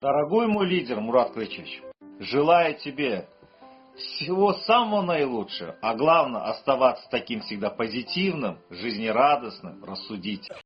Дорогой мой лидер Мурат Кылычевич, желаю тебе всего самого наилучшего, а главное оставаться таким всегда позитивным, жизнерадостным, рассудительным.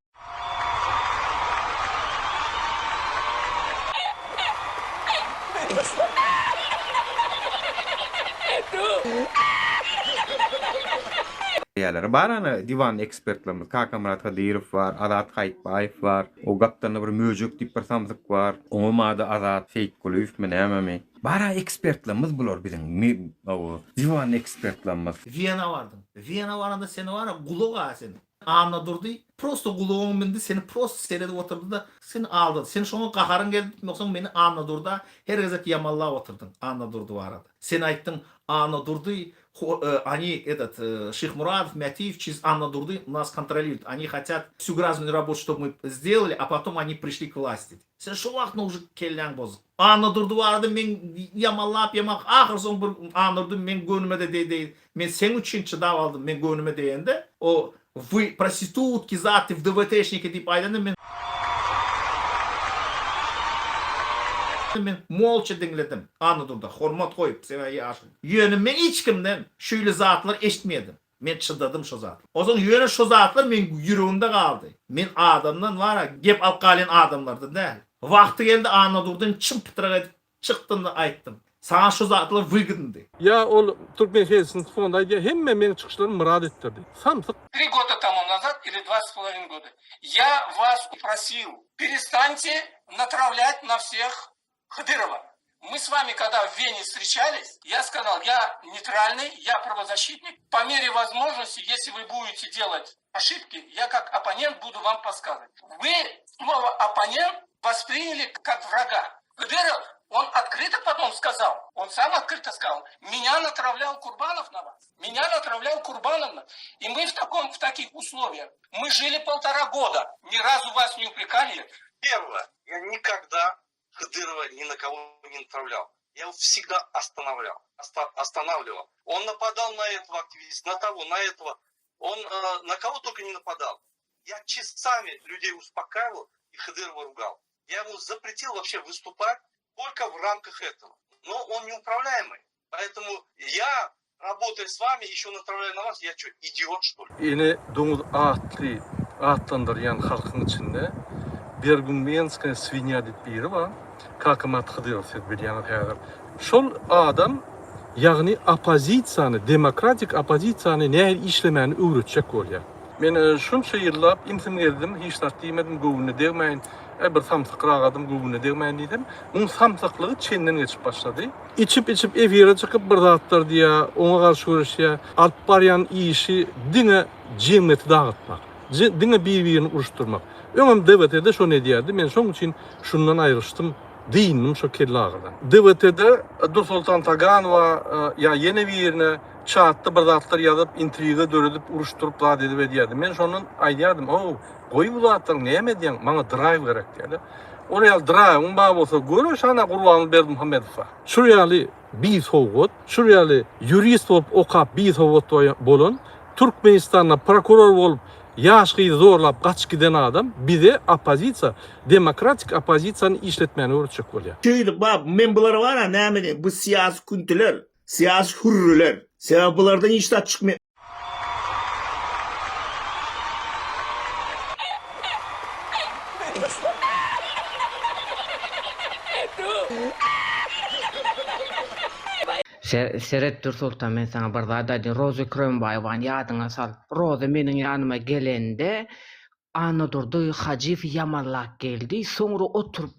Yerler. Barana divan ekspertlerimiz Kaka Murat Kadirov var, Azat Kayıtbayev var, o gaptana bir möjük dip bir samsyk var, oňa Azat Feýkuliw menäme. Bara ekspertlerimiz bular biziň o divan ekspertlerimiz. Viyana vardım. Viyana varanda seni var ya kulağa seni. Anla durdu. Prosto kulağın bindi seni prosto seyredip oturdu da seni aldı. Sen şonu kaharın geldi yoksa beni anla durdu. Her gezek yamalla oturdun. Anla durdu o arada. Sen ayttın anla durdu. Они, Шейх Мурадов, Мятиев, через Анна Дурды нас контролируют. Они хотят всю грязную работу, чтобы мы сделали, а потом они пришли к власти. Sen şu vaxt уже kellen bozuk. Anna Durdu vardı, men yamallap yamak, ahır son bir Anna Durdu, men gönüme de değil. Men sen üçün çıdav aldım, men gönüme deyende. O, вы проститутки, заты, ВДВТшники deyip aydandı, men molça dinledim. Anadolu'da hormat koyup seveyi aşkım. Yönüm men hiç kimden şöyle zatlar eşitmedim. Men çıdadım şu zatlar. O zaman yönü şu zatlar men yüreğimde kaldı. Men adamdan var ya gep alkalin adamlardı değil. Vakti geldi Anadolu'dan çımpıtıra edip çıktım da ayttım. Sana şu zatlar выгодны. Ya ol Türkmen Federasyonu fondaydı. Hemme meni çıkışlarını murad ettirdi. Samsık. 3 года тому назад или 2,5 года я вас просил, перестаньте натравлять на всех Хадырова. Мы с вами, когда в Вене встречались, я сказал, я нейтральный, я правозащитник. По мере возможности, если вы будете делать ошибки, я как оппонент буду вам подсказывать. Вы слово оппонент восприняли как врага. Хадыров, он открыто потом сказал, он сам открыто сказал, меня натравлял Курбанов на вас. Меня натравлял Курбанов на... И мы в таких условиях. Мы жили 1,5 года. Ни разу вас не упрекали. Первое, я никогда Хадырова ни на кого не натравлял. Я его всегда останавливал. Он нападал на этого активиста, на того, на этого. Он на кого только не нападал. Я часами людей успокаивал и Хадырова ругал. Я ему запретил вообще выступать только в рамках этого. Но он неуправляемый. Поэтому я, работая с вами, еще натравляю на вас. Я что, идиот, что ли? Yine domuz atlandıryan halkın içinde bir gün menskine svinya deyip biri var. Kakamat Hıdırov sed bilýän häzir. Şol adam ýagny opozisiýany, demokratik opozisiýany nähil işlemäni öwretjek bolýar. Men şunça ýyllap imtim geldim, hiç dert diýmedim, gowuny degmeýin. Bir samsyqraň adam gowuny degmeýin diýdim. Oň samsyklygy çenden geçip başlady. İçip efire çykyp bir zatlar diýär, oňa garşy görüşýär. Alyp barýan işi diňe jemgyýeti dagatmak, diňe bir-birini uruşturmak. Öňem DVT'de şo ne diýerdi? Men şoň üçin şundan aýryşdym. Diýinim şo kelle agyrdan. DVT'de Dursultan Taganova ya ýene birine çatda bir zatlar ýazyp intriga döredip uruşturup da dedi we diýerdi. Men şonun aýdýardym, "O, goý bu zatlar näme diýen? Maňa drive gerek" diýdi. Oraya drive on ba bolsa görü şana Gurban Berdimuhammedowa. Şuryaly bir sowgat, şuryaly jurist bolup okap bir sowgat bolan Türkmenistan'a prokuror bolup yaşkyy zorlap kaç giden adam bize opozisiýa, demokratik opozisiýany işletmeni öwretjek bolýar. Şöyle bak men bular var ya näme bu siyasi kuntiler, siyasi hürrüler. Sen bulardan hiç de çıkmıyor. Seret Dursultan men sana bir zat aýdym, Roza Krembayewaň ýadyňa sal. Roza meniň ýanyma gelende Anna Durdy Hajif yamallak geldi. Soňra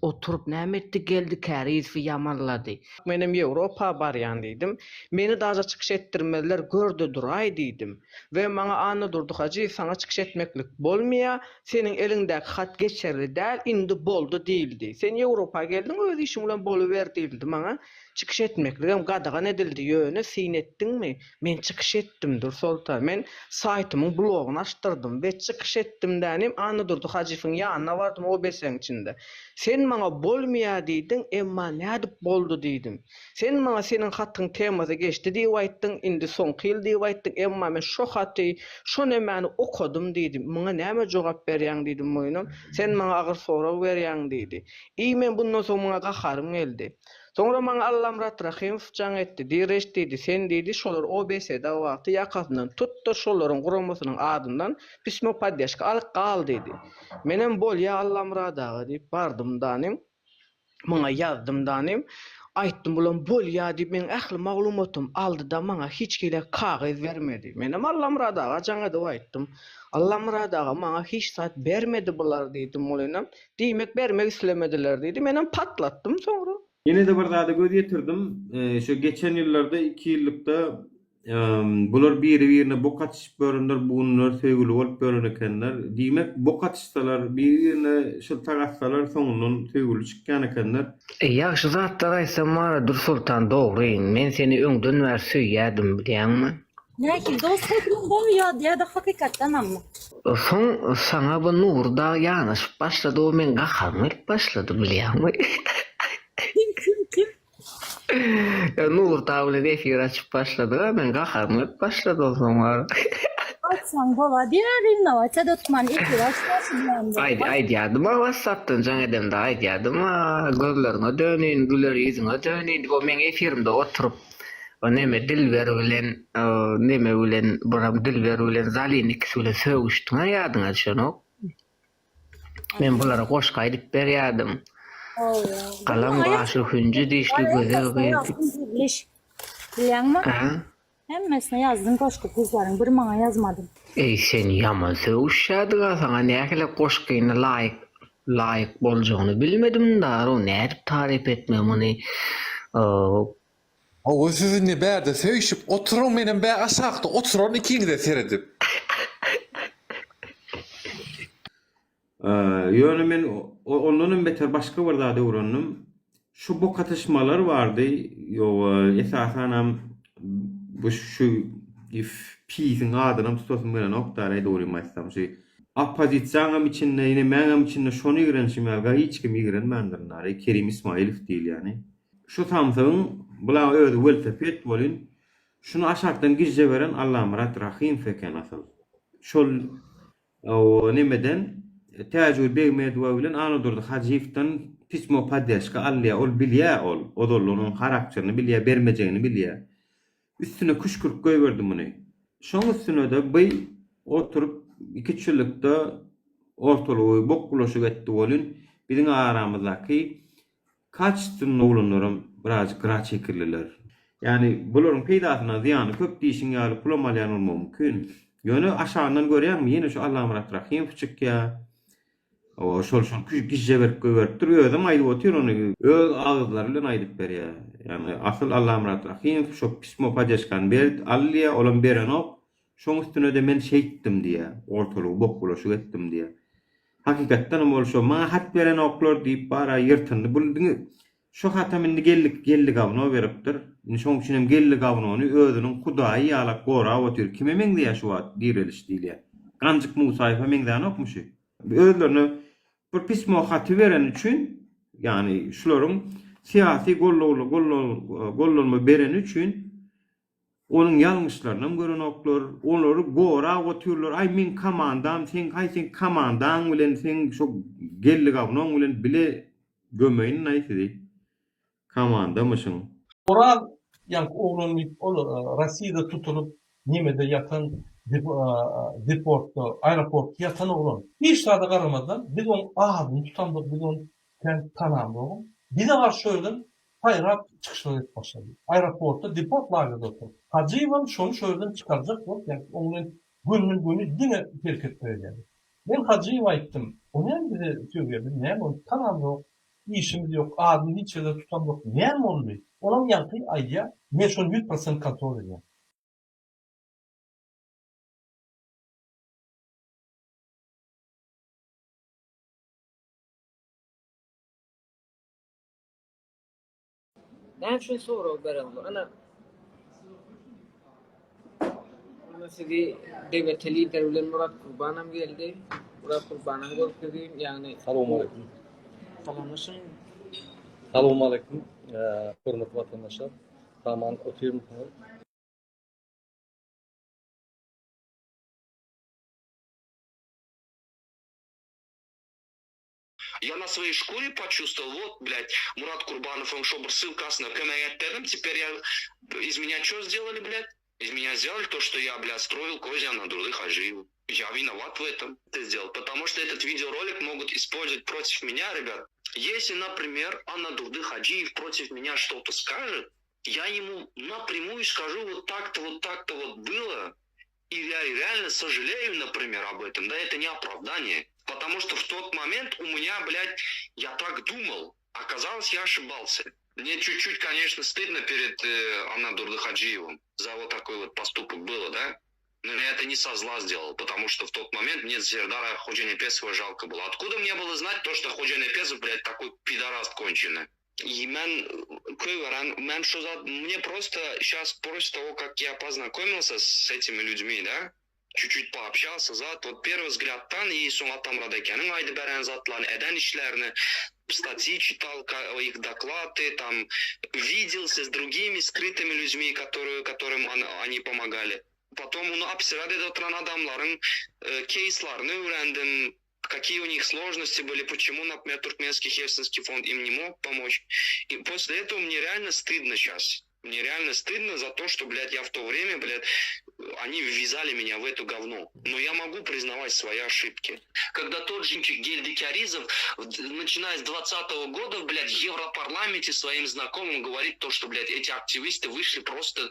oturup näme etdi geldi Käriýew yamallady. Menim Ýewropa barýan diýdim. Meni daja çykyş etdirmediler, gördi duraý diýdim. We maňa Anna Durdy Hajif saňa çykyş etmeklik bolmaýa, seniň eliňdäki hat geçerli däl, indi boldy diýildi. Sen Ýewropa geldin, öz işiň bilen boluber diýildi maňa. Çıkış etmekligem gadagan edildi ýöne sin etdiňmi? Men çıkış etdim Sultan. Men saytymyň blogyny açdyrdım we çıkış etdim dänim any durdy Hajifyň ýanyna bardym o beseň içinde. Sen maňa bolmaýa diýdiň, emma nädip boldy diýdim. Sen maňa seniň hatyň temasy geçdi diýip aýtdyň, indi soňky ýyl diýip aýtdyň, emma men şo haty, şo nämeni okudum diýdim. Maňa näme jogap berýäň diýdim moýnum. Sen maňa agyr sorag berýäň diýdi. Men bundan soň maňa gaharym geldi. Sonra maňa Allamrat Rahimov jaň etdi. Direş diýdi, sen diýdi şolar OBS-de wagty ýakasyndan tutdy şolaryň guramasynyň adyndan pismo paddeşka alyp gal diýdi. Menem bolýa Allamrat ağa diýip bardym danym. Maňa ýazdym danym. Aýtdym bulan bolýa diýip men ähli maglumatym aldy da maňa hiç kile kagaz bermedi. Menem Allamrat ağa jaň edip aýtdym. Allamrat ağa maňa hiç saat bermedi bular diýdim bolýanam. Diýmek bermek islemediler diýdi. Menem patlattım sonra. Yine de bir zada göz getirdim. Şu geçen yıllarda 2 yıllıkta bular biri-birine bok atışıp börünler, bunlar sevgili olup börünekenler. Diýmek bok atışsalar, biri-birine şıl tagatsalar, soňundan sevgili çykýan ekenler. Ýaşy zatlar aýsam mara Sultan dogry. Men seni öňden bäri söýýärdim bilýärmi? Näki dostluklyň bolýar ýa-da hakykatdan amma. Soň saňa bu nurda ýanyşyp başlady, o men gaharmy başlady bilýärmi? Kim? Nur tavle efir açıp başladı. Ben gaharmy başlady o zaman. Açsan bola diýerim nawata dotman iki başlasın. Aýdy ýadyma WhatsApp'tan jaň edemde aýdy ýadyma gözlerine dönin, güler ýüzüne dönin. O men efirimde oturup o neme Dilber bilen buram Dilber bilen Zalin ikisi bilen söwüşdiň ýadyňa düşenok. Men bulara goşga aýdyp berýärdim. Kalam başı hüncü dişli göze Biliş. Bilýärmi? Hemmesine yazdım koşku kızların bir maňa yazmadym. Sen yaman söwüşýärdi saňa näkile goşkyny laýyk boljagyny bilmedim da, o nädip tarif etmem ony. O sizinle bärde söýüşip oturuň menen bä aşakda oturan ikiňi de seredip. Ýöne men ondan beter başga bir zada öwrendim. Şu bok atışmalar vardy. Esasen bu şu pisin adyny tutasym bilen oktaray dogrymaýsam şu opozisiýanyň içinde ýene meňem içinde şonu ýigrenşime hiç kim ýigrenmendir. Kerim Ismailov diýil ýani. Şu tamsyň bular özi welfepet bolyn. Şunu aşakdan gizje beren Allamrat Rahimov eken asıl. Şol o nemeden Täjür Begmedova bilen Anadurdy Hajifden pismo paddeşka alýa, ol bilýär ol. Odollunyň karakterini bilýär, bermejegini bilýär. Üstüne kuşkurup goýberdim muny. Şoň üstüne de bu oturup 2 ýylykda ortalygy bokgulaşyp etdi bolyn. Biziň aramyzdaky kaçtyn oglanlarym biraz gra çekirliler. Yani bularyň peýdasyna ziýany köp diýişiň ýaly pulamalýan mümkin. Ýöne aşağından görýärmi? Ýene şu Allamrat Rahimov çykýar. O şol gizje berip goýberipdir. Özüm aýdyp otyr ony. Öz agızlary bilen aýdyp berýär. Yani asyl Allamrat Rahimov şo pismo padjeşkan berdi, alýa olan beren ok. Şoň üstüne de men şeýitdim diýär. Ortalygy bokgulaşyp etdim diýär. Hakykatdan ol şo maňa hat beren oklar diýip bara ýyrtyndy. Buldyňy şo hata mende gelli gawno beripdir. Şoň üçin hem gelli gawnony özüniň Hudaýy ýalap gorap otyr. Kime meňde ýaşawat direliş diýilýär. Ganjyk Musaýew meňden okmuşy. Özlerini bir pismo haty beren üçin, yani şularyň siyasi gollolma beren üçin onun ýalňyşlaryny gören oklar, onları gorap otyrlar. Ay men komandam, sen komandaň bilen sen şo gelli gawnoň bilen bile gömeýin näýse. Komandamyşyň. Oral yani oğlum Rusya'da tutulup Nime'de yatan deportta, aeroport yatan oğlum. Hiç sırada karamadan biz onu ağabeyini tutandık, biz onu tanıyandı oğlum. Bir de var şöyle hayra çıkışları başladı. Aeroportta deport lagerde oturup. Hacı'yla şunu şöyle çıkaracak yok. Yani onun gününü yine terk etmeye geldi. Ben Hacı'yla gittim. O ne dedi söylüyordu. Ne onu tanıyandı. Bir işimiz yok. Ağabeyini içeride tutandık. Ne onu bir? Onun yankı ayya ne şunu 100% kontrol ediyor. Ben şu soru berem. Ana sizi devlet lider bilen Murat Kurbanam geldi. Murat Kurbanam görüştü yani. Assalamualaikum. Salamlaşın. Assalamualaikum. Hürmetli vatandaşlar. Tamam, oturuyorum. Я на своей шкуре почувствовал, вот, блядь, Мурат Курбанов, он шо, ссылкасына көмек эттерим, теперь я, из меня что сделали, блядь? Из меня сделали то, что я, блядь, строил козья на Дурды Хаджиеву. Я виноват в этом, это сделал, потому что этот видеоролик могут использовать против меня, ребят. Если, например, Анна Дурды Хаджиев против меня что-то скажет, я ему напрямую скажу, вот так-то вот было, и я реально сожалею, например, об этом, да, это не оправдание. Потому что в тот момент у меня, блядь, я так думал. Оказалось, я ошибался. Мне чуть-чуть, конечно, стыдно перед Анадурдой Хаджиевым за вот такой вот поступок было, да? Но я это не со зла сделал, потому что в тот момент мне Сердара Ходжанепесова жалко было. Откуда мне было знать то, что Ходжанепесов, блядь, такой пидораст конченый? И мен что мне просто сейчас после того, как я познакомился с этими людьми, да, чуть-чуть пообщался, вот первый взгляд тан и Суматам Радекянын айды бәрән затларны, эден ишләрне, статьи читал, их доклады, там, виделся с другими скрытыми людьми, которым они помогали. Потом он обсирады до транадамларын, кейсларны урендим, какие у них сложности были, почему, например, Туркменский Хельсинский фонд им не мог помочь. И после этого мне реально стыдно сейчас. Мне реально стыдно за то, что, блядь, я в то время, блядь, они ввязали меня в это говно. Но я могу признавать свои ошибки. Когда тот же Гельдикяризов, начиная с 2020 года, блядь, в Европарламенте своим знакомым говорит то, что, блядь, эти активисты вышли просто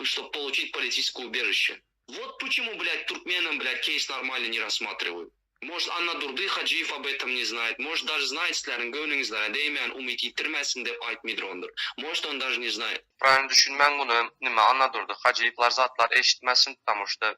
чтобы получить политическое убежище. Вот почему, блядь, туркменам, блядь, кейс нормально не рассматривают. Может, Анна Дурды Хаджиев об этом не знает. Может, даже знает, sizlerin gönlünüzden değmeyen umut yitirmesin de aytmıydırdır. Может, он даже не знает. Правильно düşünmen bunu, Анна Дурды Хаджиевлар затлар эшитмесин, потому что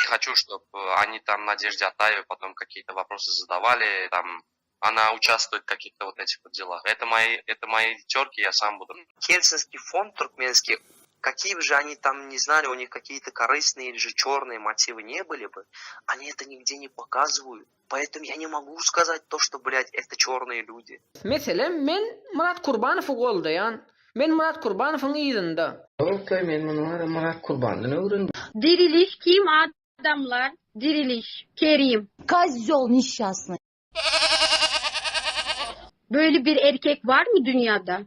хочу, чтобы они там Надежде Атаевой потом какие-то вопросы задавали, там она участвует в каких-то вот этих вот делах. Это мои терки, я сам буду. Хельсинский фонд туркменский, какие бы же они там не знали, у них какие-то корыстные или же черные мотивы не были бы, они это нигде не показывают. Поэтому я не могу сказать то, что, блядь, это черные люди. Mesela men Murat Kurbanov goldayan. Men Murat Kurbanov'un iyidinde. Okay, men bunu Murat Kurban'dan öğrendim. Diriliş kim adamlar? Diriliş. Kerim. Kazol nişasını. Böyle bir erkek var mı dünyada?